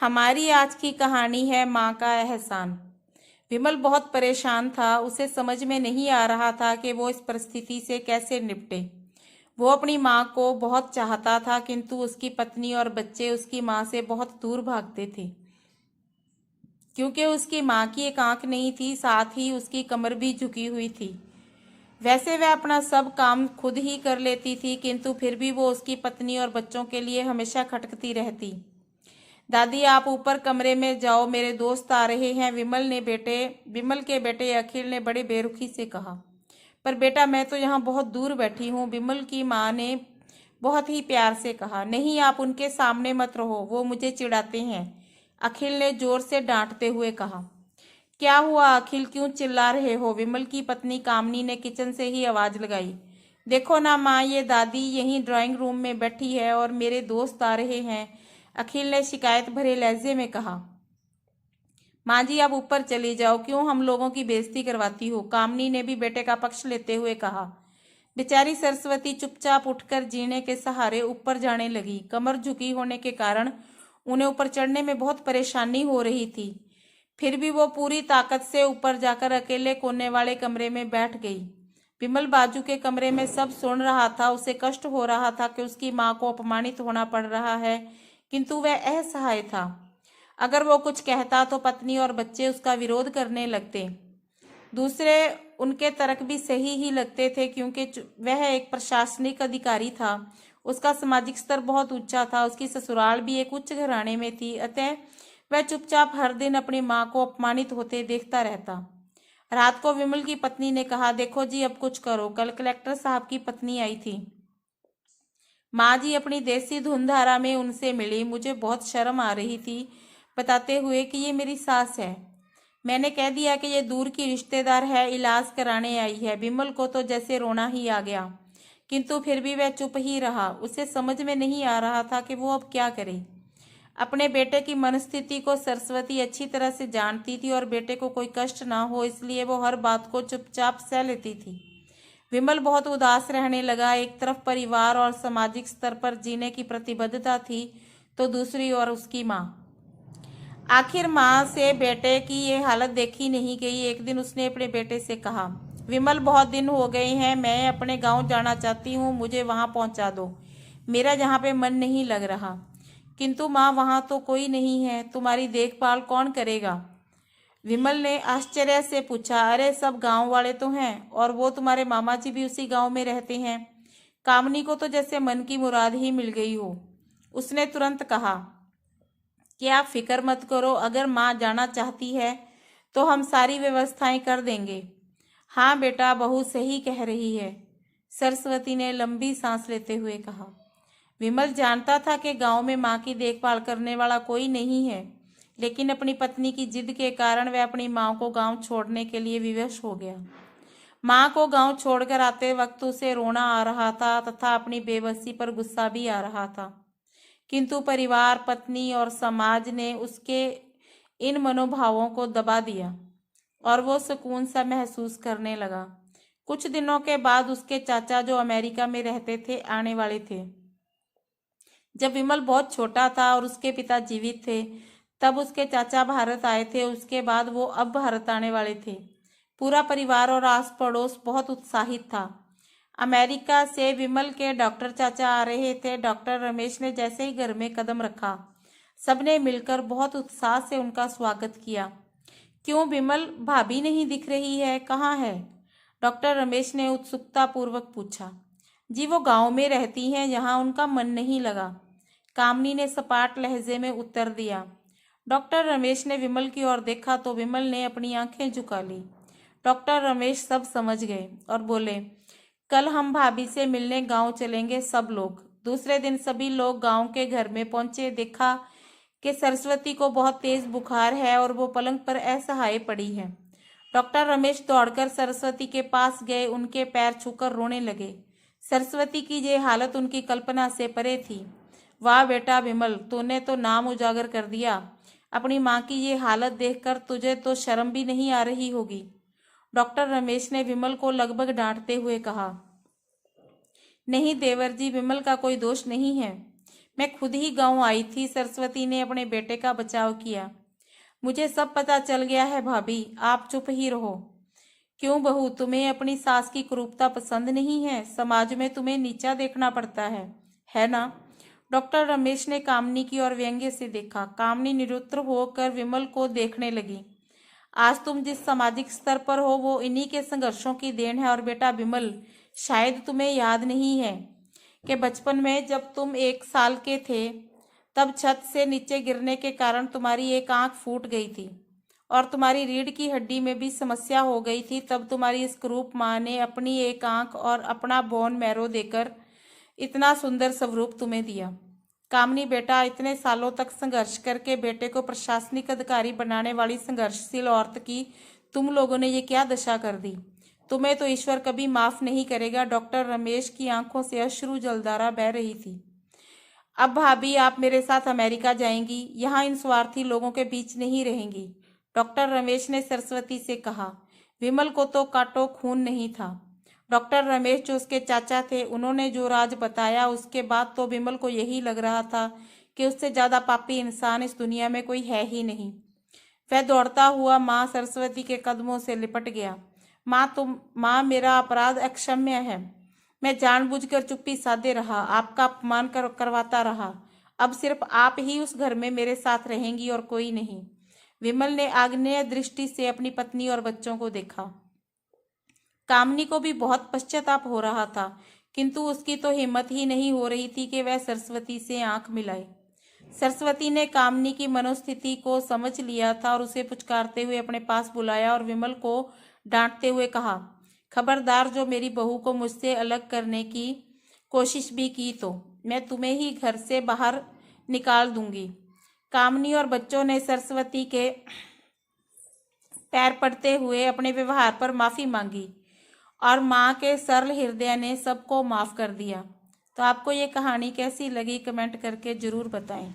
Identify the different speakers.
Speaker 1: हमारी आज की कहानी है माँ का एहसान। विमल बहुत परेशान था। उसे समझ में नहीं आ रहा था कि वो इस परिस्थिति से कैसे निपटे। वो अपनी माँ को बहुत चाहता था, किंतु उसकी पत्नी और बच्चे उसकी माँ से बहुत दूर भागते थे। क्योंकि उसकी माँ की एक आंख नहीं थी, साथ ही उसकी कमर भी झुकी हुई थी। वैसे वह अपना सब काम खुद ही कर लेती थी, किंतु फिर भी वो उसकी पत्नी और बच्चों के लिए हमेशा खटकती रहती। दादी, आप ऊपर कमरे में जाओ, मेरे दोस्त आ रहे हैं, विमल के बेटे अखिल ने बड़े बेरुखी से कहा। पर बेटा, मैं तो यहाँ बहुत दूर बैठी हूँ, विमल की माँ ने बहुत ही प्यार से कहा। नहीं, आप उनके सामने मत रहो, वो मुझे चिढ़ाते हैं, अखिल ने जोर से डांटते हुए कहा। क्या हुआ अखिल, क्यों चिल्ला रहे हो? विमल की पत्नी कामनी ने किचन से ही आवाज लगाई। देखो ना माँ, ये दादी यहीं ड्राइंग रूम में बैठी है और मेरे दोस्त आ रहे हैं, अखिल ने शिकायत भरे लहजे में कहा। माँ जी, आप ऊपर चली जाओ, क्यों हम लोगों की बेइज्जती करवाती हो? कामनी ने भी बेटे का पक्ष लेते हुए कहा। बेचारी सरस्वती चुपचाप उठकर जीने के सहारे ऊपर जाने लगी। कमर झुकी होने के कारण उन्हें ऊपर चढ़ने में बहुत परेशानी हो रही थी। फिर भी वो पूरी ताकत से ऊपर जाकर अकेले कोने वाले कमरे में बैठ गई। विमल बाजू के कमरे में सब सुन रहा था। उसे कष्ट हो रहा था कि उसकी माँ को अपमानित होना पड़ रहा है, किंतु वह असहाय था। अगर वो कुछ कहता तो पत्नी और बच्चे उसका विरोध करने लगते। दूसरे उनके तर्क भी सही ही लगते थे, क्योंकि वह एक प्रशासनिक अधिकारी था। उसका सामाजिक स्तर बहुत ऊंचा था। उसकी ससुराल भी एक उच्च घराने में थी, अतः वह चुपचाप हर दिन अपनी माँ को अपमानित होते देखता रहता। रात को विमल की पत्नी ने कहा, देखो जी, अब कुछ करो। कल कलेक्टर साहब की पत्नी आई थी। माँ जी अपनी देसी धुनधारा में उनसे मिली। मुझे बहुत शर्म आ रही थी बताते हुए कि ये मेरी सास है। मैंने कह दिया कि ये दूर की रिश्तेदार है, इलाज कराने आई है। विमल को तो जैसे रोना ही आ गया, किंतु फिर भी वह चुप ही रहा। उसे समझ में नहीं आ रहा था कि वो अब क्या करे। अपने बेटे की मनस्थिति को सरस्वती अच्छी तरह से जानती थी और बेटे को कोई कष्ट ना हो, इसलिए वो हर बात को चुपचाप सह लेती थी। विमल बहुत उदास रहने लगा। एक तरफ परिवार और सामाजिक स्तर पर जीने की प्रतिबद्धता थी, तो दूसरी ओर उसकी माँ। आखिर माँ से बेटे की ये हालत देखी नहीं गई। एक दिन उसने अपने बेटे से कहा, विमल, बहुत दिन हो गए हैं, मैं अपने गांव जाना चाहती हूँ, मुझे वहां पहुंचा दो। मेरा यहाँ पे मन नहीं लग रहा। किंतु माँ, वहां तो कोई नहीं है, तुम्हारी देखभाल कौन करेगा? विमल ने आश्चर्य से पूछा। अरे, सब गांव वाले तो हैं, और वो तुम्हारे मामा जी भी उसी गांव में रहते हैं। कामनी को तो जैसे मन की मुराद ही मिल गई हो। उसने तुरंत कहा कि आप फिक्र मत करो, अगर माँ जाना चाहती है तो हम सारी व्यवस्थाएं कर देंगे। हाँ बेटा, बहू सही कह रही है, सरस्वती ने लंबी सांस लेते हुए कहा। विमल जानता था कि गांव में माँ की देखभाल करने वाला कोई नहीं है, लेकिन अपनी पत्नी की जिद के कारण वह अपनी माँ को गांव छोड़ने के लिए विवश हो गया। माँ को गांव छोड़कर आते वक्त उसे रोना आ रहा था तथा अपनी बेबसी पर गुस्सा भी आ रहा था, किंतु परिवार, पत्नी और समाज ने उसके इन मनोभावों को दबा दिया और वो सुकून सा महसूस करने लगा। कुछ दिनों के बाद उसके चाचा, जो अमेरिका में रहते थे, आने वाले थे। जब विमल बहुत छोटा था और उसके पिता जीवित थे, तब उसके चाचा भारत आए थे। उसके बाद वो अब भारत आने वाले थे। पूरा परिवार और आस पड़ोस बहुत उत्साहित था। अमेरिका से विमल के डॉक्टर चाचा आ रहे थे। डॉक्टर रमेश ने जैसे ही घर में कदम रखा, सबने मिलकर बहुत उत्साह से उनका स्वागत किया। क्यों विमल, भाभी नहीं दिख रही है, कहाँ है? डॉक्टर रमेश ने उत्सुकता पूर्वक पूछा। जी, वो गांव में रहती हैं, यहाँ उनका मन नहीं लगा, कामनी ने सपाट लहजे में उत्तर दिया। डॉक्टर रमेश ने विमल की ओर देखा तो विमल ने अपनी आंखें झुका ली। डॉक्टर रमेश सब समझ गए और बोले, कल हम भाभी से मिलने गांव चलेंगे सब लोग। दूसरे दिन सभी लोग गांव के घर में पहुंचे। देखा कि सरस्वती को बहुत तेज बुखार है और वो पलंग पर असहाय पड़ी है। डॉक्टर रमेश दौड़कर सरस्वती के पास गए, उनके पैर छूकर रोने लगे। सरस्वती की ये हालत उनकी कल्पना से परे थी। वाह बेटा विमल, तूने तो नाम उजागर कर दिया। अपनी माँ की ये हालत देखकर तुझे तो शर्म भी नहीं आ रही होगी, डॉक्टर रमेश ने विमल को लगभग डांटते हुए कहा। नहीं देवर जी, विमल का कोई दोष नहीं है। मैं खुद ही गांव आई थी। सरस्वती ने अपने बेटे का बचाव किया। मुझे सब पता चल गया है भाभी, आप चुप ही रहो। क्यों बहू, तुम्हें अपनी सास की क्रूरता पसंद नहीं है? समाज में तुम्हें नीचा देखना पड़ता है ना? डॉक्टर रमेश ने कामनी की ओर व्यंग्य से देखा। कामनी निरुत्तर होकर विमल को देखने लगी। आज तुम जिस सामाजिक स्तर पर हो वो इन्हीं के संघर्षों की देन है। और बेटा विमल, शायद तुम्हें याद नहीं है कि बचपन में जब तुम 1 साल के थे तब छत से नीचे गिरने के कारण तुम्हारी एक आंख फूट गई थी और तुम्हारी रीढ़ की हड्डी में भी समस्या हो गई थी। तब तुम्हारी इस क्रूप माँ ने अपनी एक आंख और अपना बोन मैरो देकर इतना सुंदर स्वरूप तुम्हें दिया। कामनी बेटा, इतने सालों तक संघर्ष करके बेटे को प्रशासनिक अधिकारी बनाने वाली संघर्षशील औरत की तुम लोगों ने ये क्या दशा कर दी? तुम्हें तो ईश्वर कभी माफ नहीं करेगा। डॉक्टर रमेश की आंखों से अश्रु जलधारा बह रही थी। अब भाभी, आप मेरे साथ अमेरिका जाएंगी, यहाँ इन स्वार्थी लोगों के बीच नहीं रहेंगी। डॉक्टर रमेश ने सरस्वती से कहा। विमल को तो काटो खून नहीं था। डॉक्टर रमेश जो उसके चाचा थे, उन्होंने जो राज बताया उसके बाद तो विमल को यही लग रहा था कि उससे ज्यादा पापी इंसान इस दुनिया में कोई है ही नहीं। वह दौड़ता हुआ माँ सरस्वती के कदमों से लिपट गया। माँ, मेरा अपराध अक्षम्य है। मैं जानबूझकर चुप्पी साधे रहा, आपका अपमान करवाता रहा। अब सिर्फ आप ही उस घर में मेरे साथ रहेंगी और कोई नहीं। विमल ने आग्नेय दृष्टि से अपनी पत्नी और बच्चों को देखा। कामनी को भी बहुत पश्चाताप हो रहा था, किंतु उसकी तो हिम्मत ही नहीं हो रही थी कि वह सरस्वती से आंख मिलाए। सरस्वती ने कामनी की मनोस्थिति को समझ लिया था और उसे पुचकारते हुए अपने पास बुलाया और विमल को डांटते हुए कहा, खबरदार, जो मेरी बहू को मुझसे अलग करने की कोशिश भी की तो मैं तुम्हें ही घर से बाहर निकाल दूंगी। कामनी और बच्चों ने सरस्वती के पैर पड़ते हुए अपने व्यवहार पर माफी मांगी और माँ के सरल हृदय ने सबको माफ कर दिया। तो आपको ये कहानी कैसी लगी, कमेंट करके जरूर बताएं।